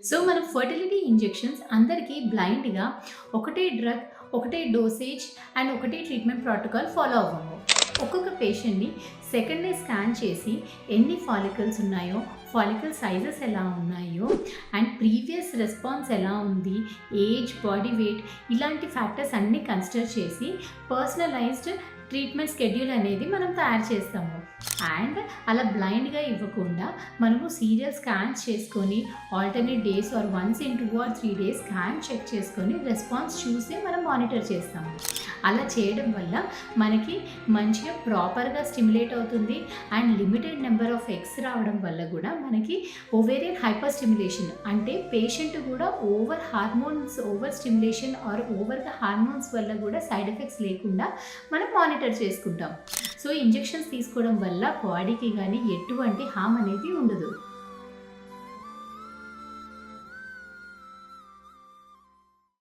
So మన fertility injections అందరికీ బ్లైండ్‌గా ఒకటే డ్రగ్, ఒకటే డోసేజ్ అండ్ ఒకటే ట్రీట్మెంట్ ప్రోటోకాల్ ఫాలో అవ్వము. ఒక్కొక్క పేషెంట్‌ని సెకండ్ డే స్కాన్ చేసి ఎన్ని ఫాలికల్స్ ఉన్నాయో, ఫాలికల్ సైజెస్ ఎలా ఉన్నాయో అండ్ ప్రీవియస్ రెస్పాన్స్ ఎలా ఉంది, ఏజ్, బాడీ వెయిట్ ఇలాంటి ఫ్యాక్టర్స్ అన్నీ కన్సిడర్ చేసి పర్సనలైజ్డ్ ట్రీట్మెంట్ స్కెడ్యూల్ అనేది మనం తయారు చేస్తాము. అండ్ అలా బ్లైండ్గా ఇవ్వకుండా మనము సీరియల్ స్కాన్స్ చేసుకొని alternate days or once in 2 or 3 days scan check చేసుకొని రెస్పాన్స్ చూసి మనం మానిటర్ చేస్తాము. అలా చేయడం వల్ల మనకి మంచిగా ప్రాపర్గా స్టిమ్యులేట్ అవుతుంది and limited number of eggs రావడం వల్ల కూడా మనకి ఓవేరియన్ హైపర్ స్టిమ్యులేషన్ అంటే పేషెంట్ కూడా ఓవర్ స్టిమ్యులేషన్ ఆర్ ఓవర్గా హార్మోన్స్ వల్ల కూడా సైడ్ ఎఫెక్ట్స్ లేకుండా మనం మానిటర్ చేసుకుంటాం. సో ఇంజెక్షన్స్ తీసుకోవడం వల్ల బాడీకి కానీ ఎటువంటి హామ్ అనేది ఉండదు.